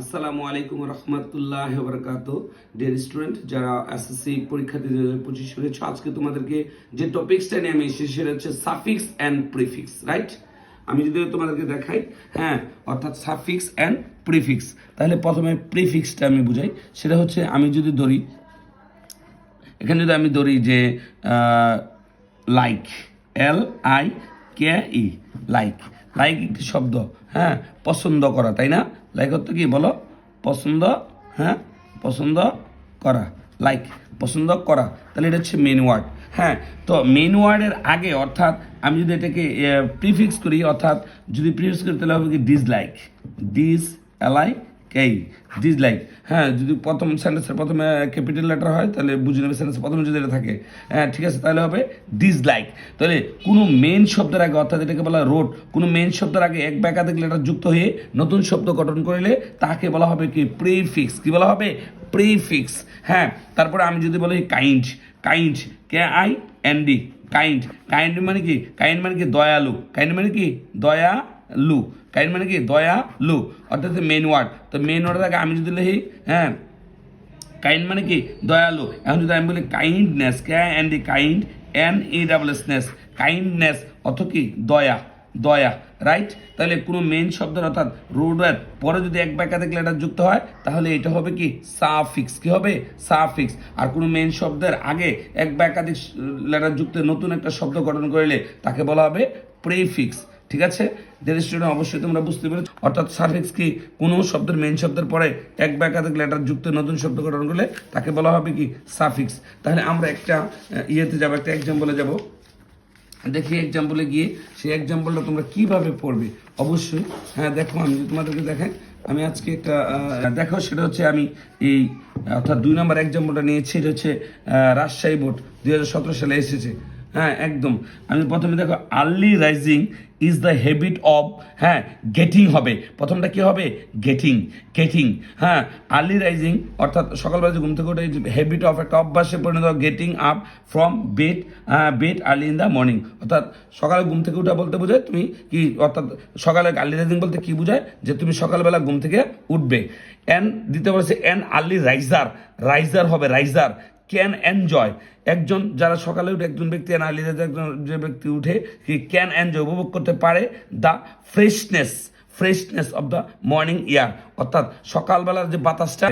আসসালামু আলাইকুম রহমতুল্লাহ বরকাত। ডিয়ার স্টুডেন্ট, যারা এসএসসি পরীক্ষার্থী 2025 হয়েছে, আজকে তোমাদেরকে যে টপিক্সটা নিয়ে আমি এসেছি সেটা হচ্ছে সাফিক্স অ্যান্ড প্রিফিক্স। রাইট, আমি যদি তোমাদেরকে দেখাই, হ্যাঁ, অর্থাৎ সাফিক্স অ্যান্ড প্রিফিক্স। তাহলে প্রথমে প্রিফিক্সটা আমি বুঝাই। সেটা হচ্ছে আমি যদি ধরি, এখানে যদি আমি ধরি যে লাইক, LIKE, লাইক। লাইক একটি শব্দ, হ্যাঁ, পছন্দ করা, তাই না? লাইক অর্থ কি বলো? পছন্দ, হ্যাঁ, পছন্দ করা, লাইক, পছন্দ করা। তাহলে এটা হচ্ছে মেন ওয়ার্ড। হ্যাঁ, তো মেন ওয়ার্ডের আগে, অর্থাৎ আমি যদি এটাকে প্রিফিক্স করি, অর্থাৎ যদি প্রিফিক্স করি তাহলে হবে কি ডিসলাইক, DISLIKE, ডিসলাইক। হ্যাঁ, যদি প্রথম সেন্টেন্সের প্রথমে ক্যাপিটাল লেটার হয় তাহলে বুঝে নেবে, সেন্টেন্সের প্রথমে যদি এটা থাকে, হ্যাঁ, ঠিক আছে, তাহলে হবে ডিসলাইক। তাহলে কোনো মেন শব্দের আগে, অর্থাৎ এটাকে বলা রোড, কোনো মেন শব্দের আগে এক বা একাধিক লেটার যুক্ত হয়ে নতুন শব্দ গঠন করলে তাকে বলা হবে কি প্রিফিক্স। কি বলা হবে? প্রিফিক্স। হ্যাঁ, তারপরে আমি যদি বলি kind, kind, KIND, kind. Kind মানে কি? কাইন্ড মানে কি? দয়ালু। কাইন্ড মানে কি? দয়ালু। কাইন্ড মানে কি? দয়ালু, অর্থাৎ মেন ওয়ার্ড। তো মেন ওয়ার্ডের আগে আমি যদি লিখি, হ্যাঁ, কাইন্ড মানে কি? দয়ালু। এখন যদি আমি বলি kindness, KIND, kind, NESS, kindness অর্থ কি? দয়া, দয়া। রাইট, তাহলে কোনো মেন শব্দের অর্থাৎ রুটের পরে যদি এক বা একাধিক লেটার যুক্ত হয় তাহলে এটা হবে কি? সাফিক্স। কি হবে? সাফিক্স। আর কোনো মেন শব্দের আগে এক বা একাধিক লেটার যুক্ত নতুন একটা শব্দ গঠন করলে তাকে বলা হবে প্রিফিক্স। ঠিক আছে, যাদের স্টুডেন্ট অবশ্যই তোমরা বুঝতে পেরেছো। অর্থাৎ সাফিক্স কি? কোনো শব্দের মেন শব্দের পরে এক বা একাধিক লেটার যুক্ত নতুন শব্দ গঠন করলে তাকে বলা হবে কি? সাফিক্স। তাহলে আমরা একটা ইয়েতে যাবো, একটা এক্সাম্পলে যাব। দেখি এক্সাম্পলে গিয়ে সেই এক্সাম্পলটা তোমরা কিভাবে পড়বে অবশ্যই। হ্যাঁ, দেখো আমি যদি তোমাদেরকে দেখাই, আমি আজকে একটা দেখো, সেটা হচ্ছে আমি এই অর্থাৎ 2 নম্বর এক্সাম্পলটা নিয়েছি। এটা হচ্ছে রাজশাহী বোর্ড 2017 সালে এসেছে। হ্যাঁ, একদম। আমি প্রথমে দেখো, early rising is the habit of, হ্যাঁ, গেটিং হবে। প্রথমটা কি হবে? Getting, getting. হ্যাঁ, আর্লি রাইজিং অর্থাৎ সকালবেলা ঘুম থেকে ওঠে, হ্যাবিট অফ একটা অভ্যাসে পরিণত, getting up from bed, bed early in the morning. অর্থাৎ সকালে ঘুম থেকে উঠা বলতে বোঝায় তুমি কি, অর্থাৎ সকালে আর্লি রাইজিং বলতে কি বোঝায়? যে তুমি সকালবেলা ঘুম থেকে উঠবে। অ্যান্ড দিতে বলেছে অ্যান আর্লি রাইজার, রাইজার হবে, রাইজার ক্যান এনজয়। একজন যারা সকালে উঠে, একজন ব্যক্তি, একজন যে ব্যক্তি উঠে, কি ক্যান এনজয়, উপভোগ করতে পারে the freshness, freshness of the morning air, অর্থাৎ সকালবেলার যে বাতাসটা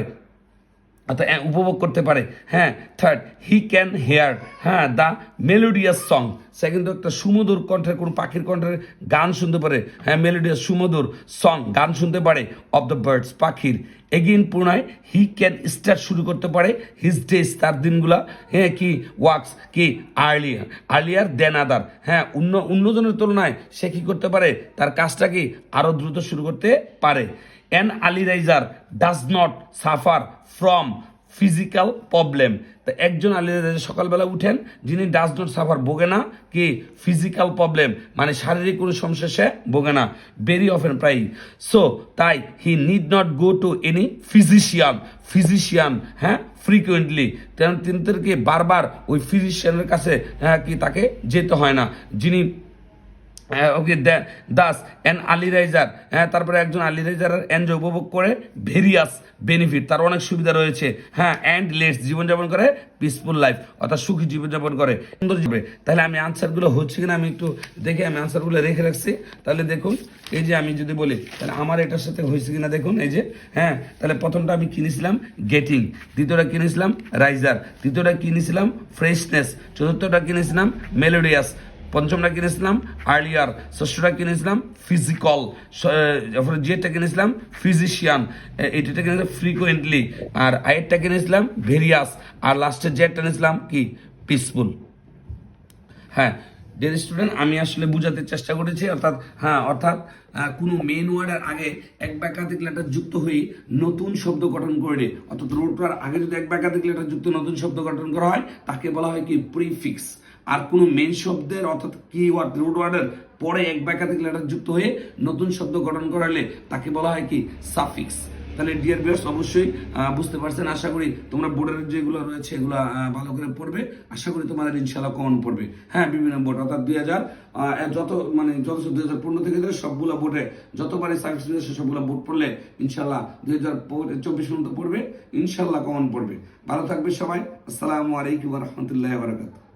অর্থাৎ উপভোগ করতে পারে। হ্যাঁ, থার্ড, হি ক্যান হেয়ার, হ্যাঁ, দ্য মেলোডিয়াস সং, সে কিন্তু একটা সুমধুর কণ্ঠের, কোনো পাখির কণ্ঠের গান শুনতে পারে। হ্যাঁ, মেলোডিয়াস, সুমধুর সং, গান শুনতে পারে অফ দ্য বার্ডস, পাখির। এগেইন পুনরায়, হি ক্যান স্টার্ট, শুরু করতে পারে হিজ ডেজ, তার দিনগুলা, হ্যাঁ, কি ওয়ার্কস, কি আর্লিয়ার, আর্লিয়ার দেন আদার, হ্যাঁ, অন্যজনের তুলনায় সে কি করতে পারে? তার কাজটা কি আরও দ্রুত শুরু করতে পারে। An early raiser does not suffer from physical problem. তো একজন আর্লি রাইজার সকালবেলা উঠেন যিনি ডাজ নট সাফার, ভোগে না কি? ফিজিক্যাল প্রবলেম, মানে শারীরিক কোনো সমস্যা সে ভোগে না, ভেরি অফেন, প্রায়। সো তাই he need not go to any physician, physician, হ্যাঁ, ফ্রিকুয়েন্টলি, তিনদেরকে বারবার ওই ফিজিশিয়ানের কাছে, হ্যাঁ, কি তাকে যেতে হয় না, যিনি ওকে দাস অ্যান আর্লি রাইজার, হ্যাঁ, তারপরে একজন আর্লি রাইজার এনজয়, উপভোগ করে ভেরিয়াস বেনিফিট, তার অনেক সুবিধা রয়েছে। হ্যাঁ, অ্যান্ড লেটস, জীবনযাপন করে পিসফুল লাইফ, অর্থাৎ সুখী জীবনযাপন করে, সুন্দর জীবনে। তাহলে আমি আনসারগুলো হচ্ছে কিনা আমি একটু দেখে, আমি আনসারগুলো রেখে রাখছি। তাহলে দেখুন, এই যে আমি যদি বলি তাহলে আমার এটার সাথে হয়েছে কিনা দেখুন, এই যে, হ্যাঁ, তাহলে প্রথমটা আমি কিনেছিলাম গেটিং, দ্বিতীয়টা কিনেছিলাম রাইজার, তৃতীয়টা কিনেছিলাম ফ্রেশনেস, চতুর্থটা কিনেছিলাম মেলোডিয়াস, পঞ্চমটা কিনেছিলাম আর্লিয়ার, ষষ্ঠটা কিনেছিলাম ফিজিক্যাল, যেটা কিনেছিলাম ফিজিশিয়ান, এইটা কিনেছিলাম ফ্রিকুয়েন্টলি, আর আয়েরটা কিনেছিলাম ভেরিয়াস, আর লাস্টের যেটা কিনেছিলাম কি? পিসফুল। হ্যাঁ, ডিয়ার স্টুডেন্ট, আমি আসলে বোঝাতে চেষ্টা করেছি, অর্থাৎ হ্যাঁ, অর্থাৎ কোনো মেন ওয়ার্ডের আগে এক বা একাধিক লেটার যুক্ত হয়ে নতুন শব্দ গঠন করে, অর্থাৎ রুটটার আগে যদি এক বা একাধিক লেটার যুক্ত নতুন শব্দ গঠন করা হয় তাকে বলা হয় কি? প্রিফিক্স। আর কোনো মেন শব্দের অর্থাৎ কি ওয়ার্ড, রুট ওয়ার্ডের পরে এক বা একাধিক লেটার যুক্ত হয়ে নতুন শব্দ গঠন করালে তাকে বলা হয় কি? সাফিক্স। তাহলে ডিয়ার ভিউয়ার্স অবশ্যই বুঝতে পারছেন, আশা করি তোমরা বোর্ডের যেগুলো রয়েছে এগুলো ভালো করে পড়বে, আশা করি তোমাদের ইনশাল্লাহ কমন পড়বে। হ্যাঁ, বিভিন্ন বোর্ড অর্থাৎ 2000 2015 থেকে সবগুলো বোর্ডে যতবারই সার্ভিস দিয়েছে সবগুলো বোর্ড পড়লে ইনশাল্লাহ 2024 পর্যন্ত পড়বে, ইনশাল্লাহ কমন পড়বে। ভালো থাকবে সবাই। আসসালামু আলাইকুম ওয়া রাহমাতুল্লাহি ওয়া বারাকাতুহু।